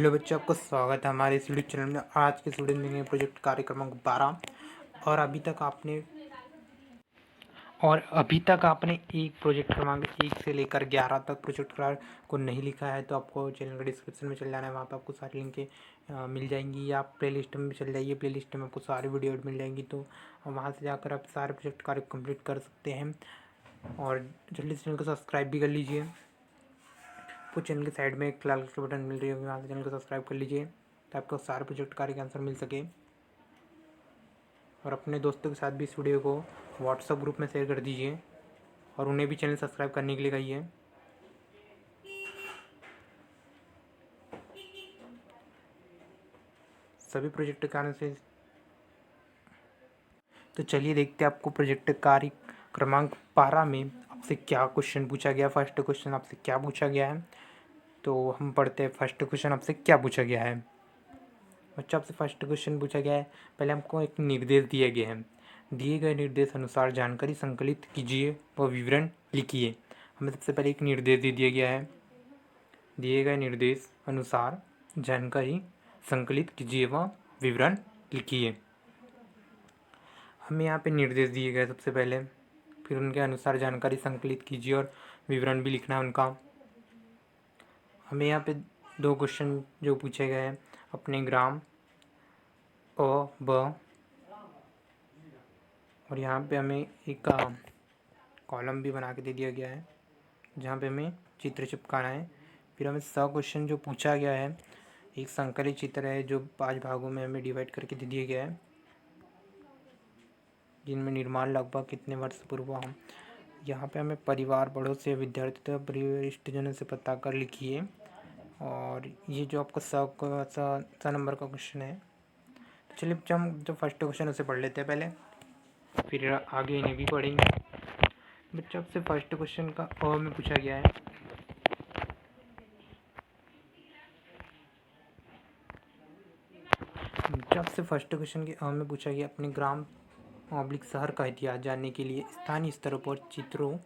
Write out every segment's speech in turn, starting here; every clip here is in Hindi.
हेलो बच्चों, आपका स्वागत है हमारे इस यूट्यूब चैनल में। आज के स्टूडेंट में प्रोजेक्ट कार्य क्रमांक 12 और अभी तक आपने एक प्रोजेक्ट क्रमांक 1 से लेकर 11 तक प्रोजेक्ट कार्य को नहीं लिखा है तो आपको चैनल का डिस्क्रिप्शन में चल जाना है। वहाँ पर आपको सारी लिंकें मिल जाएंगी, या आप प्ले लिस्ट में चल जाइए। प्ले लिस्ट में आपको सारी वीडियो मिल जाएंगी, तो वहाँ से जाकर आप सारे प्रोजेक्ट कार्य कंप्लीट कर सकते हैं। और जल्दी से चैनल को सब्सक्राइब भी कर लीजिए। आपको चैनल के साइड में एक लाल कलर का बटन मिल रही होगी, वहाँ से चैनल को सब्सक्राइब कर लीजिए तो आपको सारे प्रोजेक्ट कार्य के आंसर मिल सके। और अपने दोस्तों के साथ भी इस वीडियो को व्हाट्सएप ग्रुप में शेयर कर दीजिए और उन्हें भी चैनल सब्सक्राइब करने के लिए कहिए। सभी प्रोजेक्ट कार्य से तो चलिए देखते हैं आपको प्रोजेक्ट कार्य क्रमांक 12 में आपसे क्या क्वेश्चन पूछा गया। फर्स्ट क्वेश्चन आपसे क्या पूछा गया है, तो हम पढ़ते हैं। फर्स्ट क्वेश्चन आपसे क्या पूछा गया है। बच्चों, आपसे फर्स्ट क्वेश्चन पूछा गया है। पहले हमको एक निर्देश दिए गए हैं। दिए गए निर्देश अनुसार जानकारी संकलित कीजिए व विवरण लिखिए। हमें सबसे पहले एक निर्देश दे दिया गया है। दिए गए निर्देश अनुसार जानकारी संकलित कीजिए व विवरण लिखिए। हमें यहाँ पे निर्देश दिए गए सबसे पहले, फिर उनके अनुसार जानकारी संकलित कीजिए और विवरण भी लिखना है उनका। हमें यहाँ पे दो क्वेश्चन जो पूछे गए हैं, अपने ग्राम अ ब, और यहाँ पे हमें एक कॉलम भी बना के दे दिया गया है जहाँ पे हमें चित्र चिपकाना है। फिर हमें क्वेश्चन जो पूछा गया है, एक संकलित चित्र है जो 5 भागों में हमें डिवाइड करके दे दिया गया है, जिनमें निर्माण लगभग कितने वर्ष पूर्व हुआ। यहाँ पे हमें परिवार, बड़ों से, विद्यार्थी तथा वरिष्ठजनों से पता कर लिखिए। और ये जो आपका स नंबर का क्वेश्चन है। तो चलिए बच्चों, हम जो फर्स्ट क्वेश्चन उसे पढ़ लेते हैं पहले, फिर आगे इन्हें भी पढ़ेंगे। बच्चों, आपसे फर्स्ट क्वेश्चन का अ में पूछा गया है। बच्चों, आपसे फर्स्ट क्वेश्चन के अ में पूछा गया, अपने ग्राम ऑब्लिक शहर का इतिहास जानने के लिए स्थानीय स्तर पर चित्रों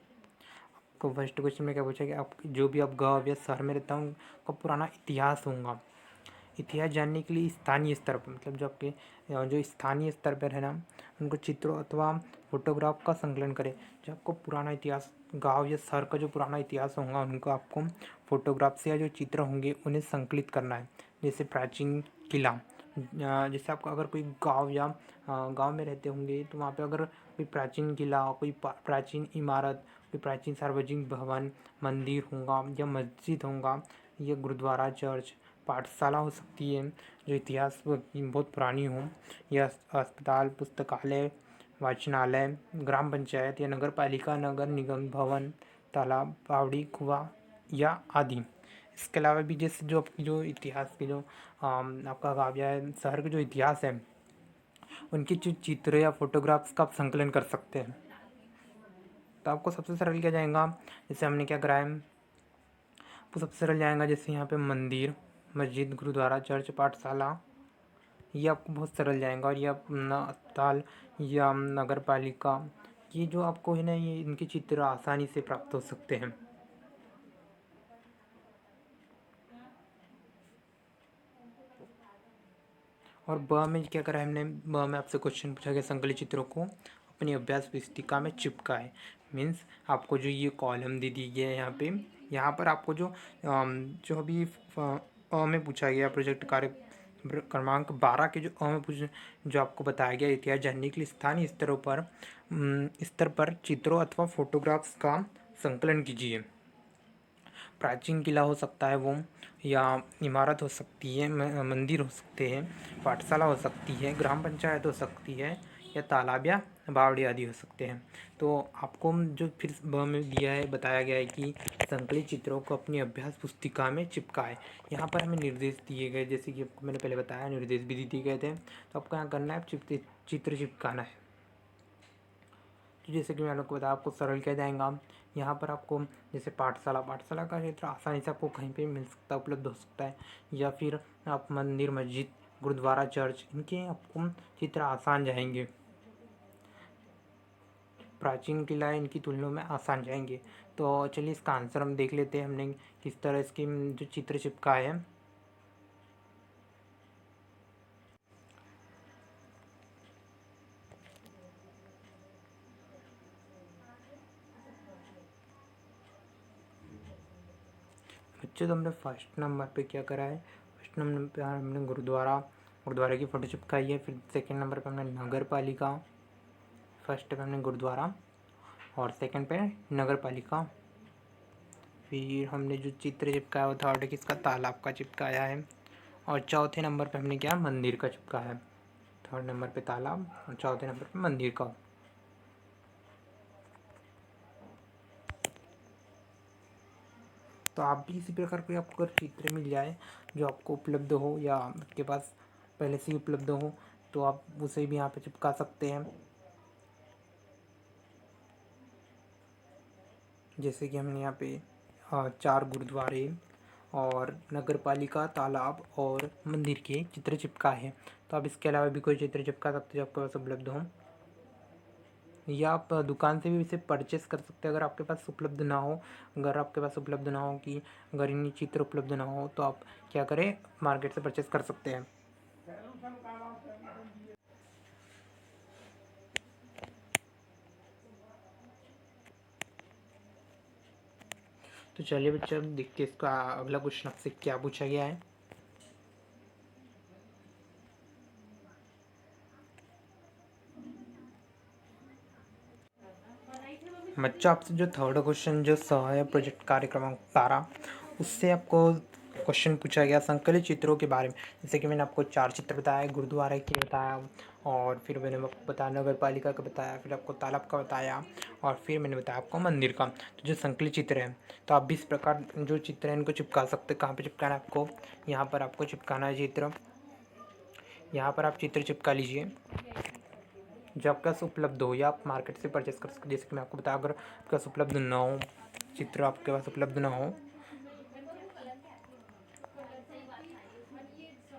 को। फर्स्ट क्वेश्चन में क्या पूछा गया, आप जो भी आप गाँव या शहर में रहता हूँ का पुराना इतिहास होगा। इतिहास जानने के लिए स्थानीय स्तर पर, मतलब जो आपके जो स्थानीय स्तर पर है ना, उनको चित्रों अथवा फोटोग्राफ का संकलन करें। जो आपको पुराना इतिहास, गांव या शहर का जो पुराना इतिहास होगा, उनको आपको फोटोग्राफ से या जो चित्र होंगे उन्हें संकलित करना है। जैसे प्राचीन किला, जैसे आपका अगर कोई गांव या गांव में रहते होंगे तो वहाँ पे अगर कोई प्राचीन किला, कोई प्राचीन इमारत, कोई प्राचीन सार्वजनिक भवन, मंदिर होगा या मस्जिद होगा या गुरुद्वारा, चर्च, पाठशाला हो सकती है जो इतिहास की बहुत पुरानी हो, या अस्पताल, पुस्तकालय, वाचनालय, ग्राम पंचायत या नगर पालिका, नगर निगम भवन, तालाब, बावड़ी, कुआं या आदि। इसके अलावा भी जैसे जो आपकी जो इतिहास के जो आपका गाँव या शहर के जो इतिहास है, उनकी जो चित्र या फोटोग्राफ्स का आप संकलन कर सकते हैं। तो आपको सबसे सरल क्या जाएगा, जैसे हमने क्या कराया, आपको सबसे सरल जाएगा जैसे यहाँ पे मंदिर, मस्जिद, गुरुद्वारा, चर्च, पाठशाला, ये आपको बहुत सरल जाएगा। और ये अपना अस्पताल या नगर पालिका, ये जो आपको है ना, ये इनके चित्र आसानी से प्राप्त हो सकते हैं। और ब में क्या करा है हमने, ब में आपसे क्वेश्चन पूछा गया, संकलित चित्रों को अपनी अभ्यास पुस्तिका में चिपकाए। मीन्स आपको जो ये कॉलम दे दी गया है यहाँ पर आपको जो जो अभी अ में पूछा गया प्रोजेक्ट कार्य क्रमांक 12 के जो अ में पूछ जो आपको बताया गया, इतिहास जानने के लिए स्थानीय स्तर पर चित्रों अथवा फोटोग्राफ्स का संकलन कीजिए। प्राचीन किला हो सकता है वो, या इमारत हो सकती है, मंदिर हो सकते हैं, पाठशाला हो सकती है, ग्राम पंचायत हो सकती है, या तालाब या बावड़ी आदि हो सकते हैं। तो आपको जो फिर ब में दिया है, बताया गया है कि संकलित चित्रों को अपनी अभ्यास पुस्तिका में चिपकाए। यहाँ पर हमें निर्देश दिए गए, जैसे कि आपको मैंने पहले बताया, निर्देश भी दिए गए थे। तो आपको यहाँ करना है, चित्र चिपकाना है। तो जैसे कि मैंने आपको बताया, आपको सरल क्या जाएगा, यहाँ पर आपको जैसे पाठशाला का क्षेत्र आसानी से आपको कहीं पे मिल सकता है, उपलब्ध हो सकता है। या फिर आप मंदिर, मस्जिद, गुरुद्वारा, चर्च, इनके आपको चित्र आसान जाएंगे। प्राचीन किला इनकी तुलना में आसान जाएंगे। तो चलिए इसका आंसर हम देख लेते हैं, हमने किस तरह इसकी जो चित्र चिपका है। बच्चों तो हमने फर्स्ट नंबर पे क्या करा है, फर्स्ट नंबर पे हमने गुरुद्वारा की फ़ोटो चिपकाई है। फिर सेकंड नंबर पे हमने नगर पालिका, फर्स्ट पे हमने गुरुद्वारा और सेकंड पे नगर पालिका। फिर हमने जो चित्र चिपकाया वो थर्ड किसका, तालाब का चिपकाया है। और चौथे नंबर पे हमने क्या, मंदिर का चिपकाया है। थर्ड नंबर पे तालाब और चौथे नंबर पे मंदिर का। तो आप भी इसी प्रकार कोई आपको अगर चित्र मिल जाए जो आपको उपलब्ध हो या आपके पास पहले से ही उपलब्ध हो, तो आप उसे भी यहाँ पे चिपका सकते हैं। जैसे कि हमने यहाँ पे 4 गुरुद्वारे और नगर पालिका, तालाब और मंदिर के चित्र चिपकाए हैं। तो आप इसके अलावा भी कोई चित्र चिपका सकते हैं जो आपके पास उपलब्ध हो, या आप दुकान से भी इसे परचेस कर सकते हैं अगर आपके पास उपलब्ध ना हो। अगर आपके पास उपलब्ध ना हो कि अगर इन्हीं चित्र उपलब्ध ना हो तो आप क्या करें, मार्केट से परचेस कर सकते हैं। तो चलिए बच्चों, अब देखते हैं इसका अगला क्वेश्चन आपसे क्या पूछा गया है। बच्चों आपसे जो थर्ड क्वेश्चन जो सहायक प्रोजेक्ट कार्य क्रमांक 12, उससे आपको क्वेश्चन पूछा गया संकलित चित्रों के बारे में। जैसे कि मैंने आपको 4 चित्र बताया, गुरुद्वारा के बताया और फिर मैंने आपको बताया नगर पालिका का बताया, फिर आपको तालाब का बताया और फिर मैंने बताया आपको मंदिर का। तो जो संकलित चित्र है, तो आप भी इस प्रकार जो चित्र है इनको चिपका सकते हैं। कहाँ पर चिपकाना है आपको, यहाँ पर आपको चिपकाना है चित्र, यहाँ पर आप चित्र चिपका लीजिए जो आपके पास उपलब्ध हो या आप मार्केट से परचेस कर सकते। जैसे कि मैं आपको बताया, अगर आपके पास उपलब्ध ना हो, चित्र आपके पास उपलब्ध ना हो,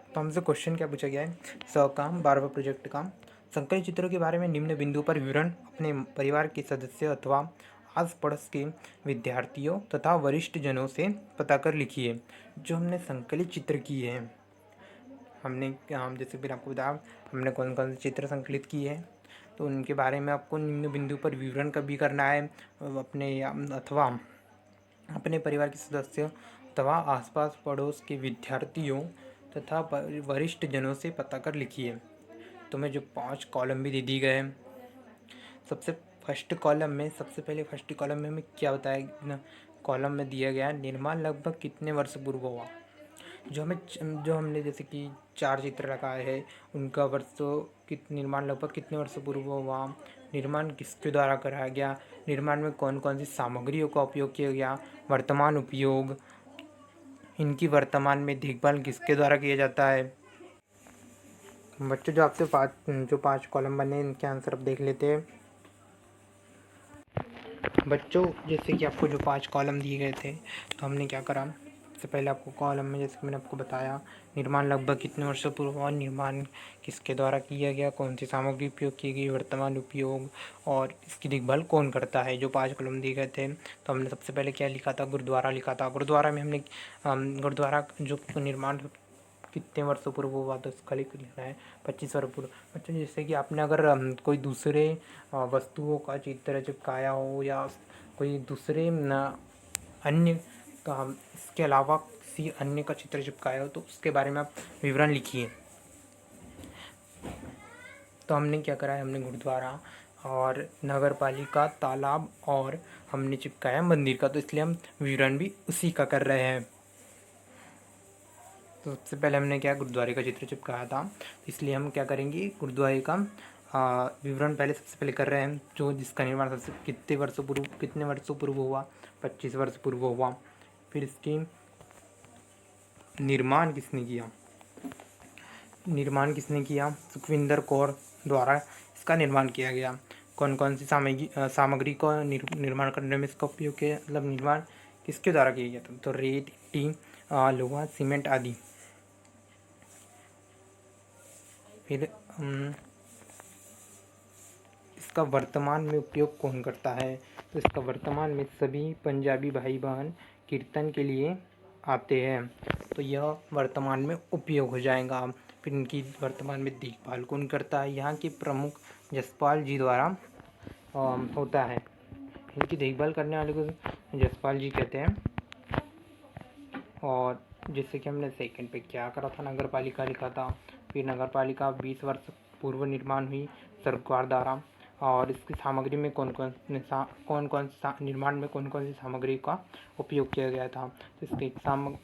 तो हमसे क्वेश्चन क्या पूछा गया है, काम 12वां प्रोजेक्ट का संकलित चित्रों के बारे में निम्न बिंदु पर विवरण अपने परिवार के सदस्य अथवा आस पड़ोस के विद्यार्थियों तथा वरिष्ठ जनों से पता कर लिखिए। जो हमने संकलित चित्र किए हैं, हम जैसे फिर आपको बताया हमने कौन कौन से चित्र संकलित किए हैं, तो उनके बारे में आपको निम्न बिंदु पर विवरण कभी करना है अपने अथवा अपने परिवार के सदस्यों अथवा आसपास पड़ोस के विद्यार्थियों तथा वरिष्ठ जनों से पता कर लिखिए। तो मैं जो 5 कॉलम भी दे दी गए हैं, सबसे फर्स्ट कॉलम में हमें क्या बताया, कॉलम में दिया गया है निर्माण लगभग कितने वर्ष पूर्व हुआ। जो हमने जैसे कि 4 चित्र लगाए हैं, उनका निर्माण लगभग कितने वर्ष पूर्व हुआ, निर्माण किसके द्वारा कराया गया, निर्माण में कौन कौन सी सामग्रियों का उपयोग किया गया, वर्तमान उपयोग, इनकी वर्तमान में देखभाल किसके द्वारा किया जाता है। बच्चों जो आपसे 5 कॉलम बने, इनके आंसर अब देख लेते हैं। बच्चों जैसे कि आपको जो 5 कॉलम दिए गए थे, तो हमने क्या करा, सबसे पहले आपको कॉलम में जैसे कि मैंने आपको बताया निर्माण लगभग कितने वर्षों पूर्व हुआ, निर्माण किसके द्वारा किया गया, कौन सी सामग्री उपयोग की गई, वर्तमान उपयोग और इसकी देखभाल कौन करता है। जो 5 कॉलम दिए गए थे, तो हमने सबसे पहले क्या लिखा था, गुरुद्वारा लिखा था। गुरुद्वारा में हमने गुरुद्वारा जो निर्माण कितने वर्षों पूर्व हुआ, तो इसका लिखना है 25 वर्ष पूर्व। बच्चों जैसे कि आपने अगर कोई दूसरे वस्तुओं का चित्र चिपकाया हो या कोई दूसरे अन्य का इसके अलावा किसी अन्य का चित्र चिपकाया हो, तो उसके बारे में आप विवरण लिखिए। तो हमने क्या करा है, हमने गुरुद्वारा और नगर पालिका, तालाब और हमने चिपकाया मंदिर का, तो इसलिए हम विवरण भी उसी का कर रहे हैं। तो सबसे पहले हमने क्या गुरुद्वारे का चित्र चिपकाया था, इसलिए हम क्या करेंगे, गुरुद्वारे का विवरण पहले सबसे पहले कर रहे हैं, जो जिसका निर्माण सबसे कितने वर्षों पूर्व हुआ, 25 वर्ष पूर्व हुआ। फिर इसकी निर्माण किसने किया, सुखविंदर कौर द्वारा इसका निर्माण किया गया। कौन कौन सी सामग्री को निर्माण करने में इसका उपयोग किया, मतलब निर्माण किसके द्वारा किया गया था, तो रेत, ईंट, लोहा, सीमेंट आदि। फिर इसका वर्तमान में उपयोग कौन करता है, तो इसका वर्तमान में सभी पंजाबी भाई बहन कीर्तन के लिए आते हैं, तो यह वर्तमान में उपयोग हो जाएगा। फिर इनकी वर्तमान में देखभाल कौन करता है, यहाँ के प्रमुख जसपाल जी द्वारा होता है। इनकी देखभाल करने वाले को जसपाल जी कहते हैं। और जैसे कि हमने सेकंड पे क्या करा था, नगर पालिका लिखा था। फिर नगर पालिका 20 वर्ष पूर्व निर्माण हुई सरकार द्वारा, और इसकी सामग्री में कौन कौन निर्माण में कौन कौन सी सामग्री का उपयोग किया गया था। तो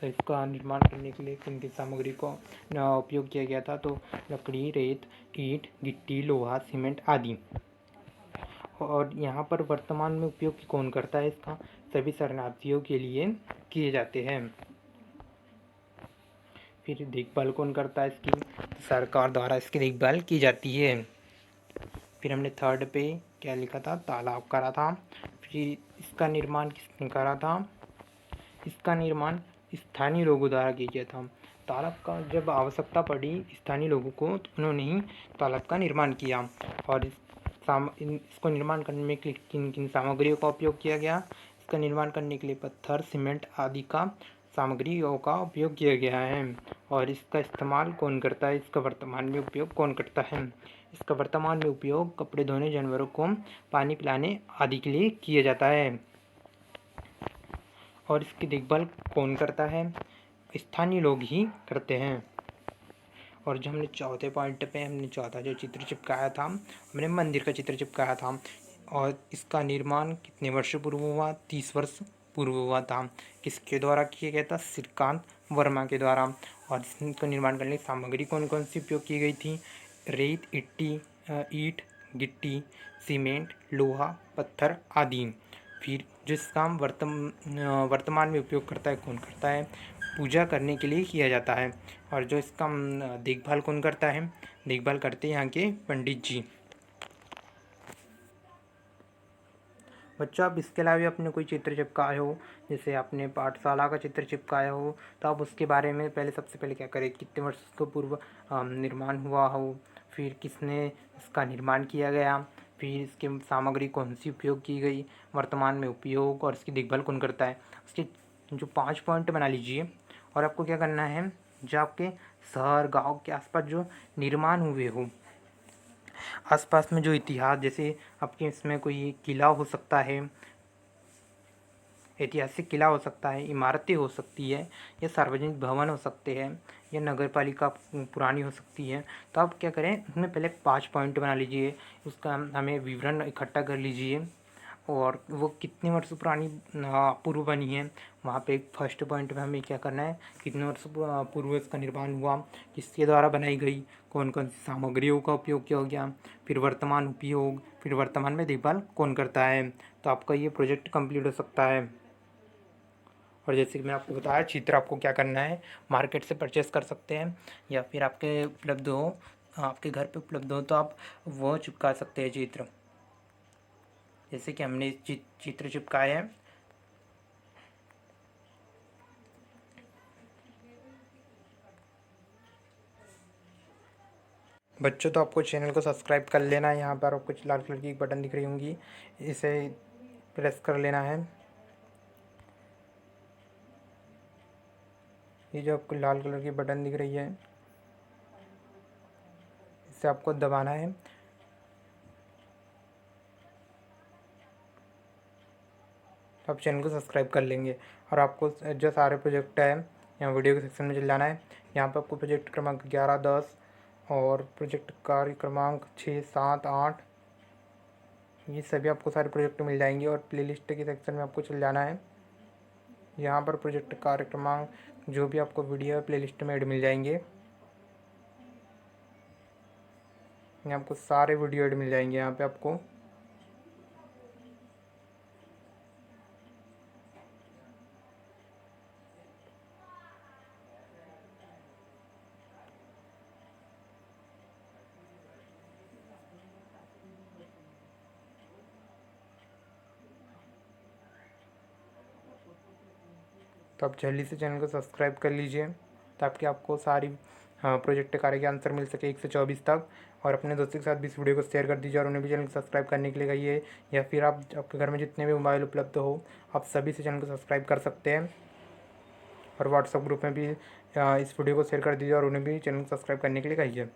इसका निर्माण करने के लिए किन किन सामग्री का उपयोग किया गया था, तो लकड़ी, रेत, ईंट, गिट्टी, लोहा, सीमेंट आदि। और यहाँ पर वर्तमान में उपयोग कौन करता है इसका, सभी शरणार्थियों के लिए किए जाते हैं। फिर देखभाल कौन करता है इसकी, सरकार द्वारा इसकी देखभाल की जाती है। फिर हमने थर्ड पे क्या लिखा था, तालाब करा था। फिर इसका निर्माण किसने करा था, इसका निर्माण स्थानीय लोगों द्वारा किया गया था। तालाब का जब आवश्यकता पड़ी स्थानीय लोगों को, तो उन्होंने ही तालाब का निर्माण किया। और इसको निर्माण करने में किन किन सामग्रियों का उपयोग किया गया, इसका निर्माण करने के लिए पत्थर, सीमेंट आदि का सामग्रियों का उपयोग किया गया है। और इसका इस्तेमाल कौन करता है, इसका वर्तमान में उपयोग कौन करता है, इसका वर्तमान में उपयोग कपड़े धोने, जानवरों को पानी पिलाने आदि के लिए किया जाता है। और इसकी देखभाल कौन करता है, स्थानीय लोग ही करते हैं। और जो हमने चौथे पॉइंट पे हमने चौथा जो चित्र चिपकाया था, हमने मंदिर का चित्र चिपकाया था। और इसका निर्माण कितने वर्ष पूर्व हुआ, 30 वर्ष पूर्व हुआ था। किसके द्वारा किया गया था, श्रीकांत वर्मा के द्वारा। और इसका निर्माण करने की सामग्री कौन कौन सी उपयोग की गई थी, रेत, ईंट, गिट्टी, सीमेंट, लोहा, पत्थर आदि। फिर जिसका वर्तमान में उपयोग करता है कौन करता है, पूजा करने के लिए किया जाता है। और जो इसका देखभाल कौन करता है, देखभाल करते हैं यहाँ के पंडित जी। बच्चों, आप इसके अलावा अपने कोई चित्र चिपकाए हो, जैसे आपने पाठशाला का चित्र चिपकाया हो, तो आप उसके बारे में सबसे पहले क्या करें, कितने वर्ष को पूर्व निर्माण हुआ हो, फिर किसने इसका निर्माण किया गया, फिर इसकी सामग्री कौन सी उपयोग की गई, वर्तमान में उपयोग, और इसकी देखभाल कौन करता है। उसके जो 5 पॉइंट बना लीजिए। और आपको क्या करना है, जो आपके शहर गांव के आसपास जो निर्माण हुए हो, आसपास में जो इतिहास, जैसे आपके इसमें कोई किला हो सकता है, ऐतिहासिक किला हो सकता है, इमारतें हो सकती है, या सार्वजनिक भवन हो सकते हैं, या नगर पालिका पुरानी हो सकती है। तो आप क्या करें, इसमें पहले 5 पॉइंट बना लीजिए, उसका हमें विवरण इकट्ठा कर लीजिए, और वो कितने वर्ष पुरानी पूर्व बनी है। वहाँ पे एक फर्स्ट पॉइंट में हमें क्या करना है, कितने वर्ष पूर्व इसका निर्माण हुआ, किसके द्वारा बनाई गई, कौन कौन सी सामग्रियों का उपयोग किया गया, फिर वर्तमान उपयोग, फिर वर्तमान में देखभाल कौन करता है। तो आपका ये प्रोजेक्ट कंप्लीट हो सकता है। और जैसे कि मैंने आपको बताया, चित्र आपको क्या करना है, मार्केट से परचेस कर सकते हैं, या फिर आपके उपलब्ध हो, आपके घर पे उपलब्ध हो, तो आप वो चिपका सकते हैं चित्र। जैसे कि हमने चित्र चिपकाए हैं। बच्चों, तो आपको चैनल को सब्सक्राइब कर लेना है। यहाँ पर आपको लाल कलर की एक बटन दिख रही होंगी, इसे प्रेस कर लेना है। ये जो आपको लाल कलर की बटन दिख रही है, इसे आपको दबाना है। आप चैनल को सब्सक्राइब कर लेंगे। और आपको जो सारे प्रोजेक्ट है यहाँ वीडियो के सेक्शन में चले जाना है। यहाँ पर आपको प्रोजेक्ट क्रमांक 11, 10 और प्रोजेक्ट कार्य क्रमांक 6, 7, 8, ये सभी आपको सारे प्रोजेक्ट मिल जाएंगे। और प्लेलिस्ट के सेक्शन में आपको चल जाना है। यहाँ पर प्रोजेक्ट कार्य क्रमांक जो भी आपको वीडियो प्लेलिस्ट में ऐड मिल जाएंगे। यहाँ आपको सारे वीडियो ऐड मिल जाएंगे यहाँ पे आपको। तो आप जल्दी से चैनल को सब्सक्राइब कर लीजिए, ताकि आपको सारी प्रोजेक्ट कार्य के आंसर मिल सके 1 से 24 तक। और अपने दोस्तों के साथ भी इस वीडियो को शेयर कर दीजिए, और उन्हें भी चैनल को सब्सक्राइब करने के लिए कहिए। या फिर आप आपके घर में जितने भी मोबाइल उपलब्ध हो, आप सभी से चैनल को सब्सक्राइब कर सकते हैं। और व्हाट्सएप ग्रुप में भी इस वीडियो को शेयर कर दीजिए, और उन्हें भी चैनल को सब्सक्राइब करने के लिए कहिए।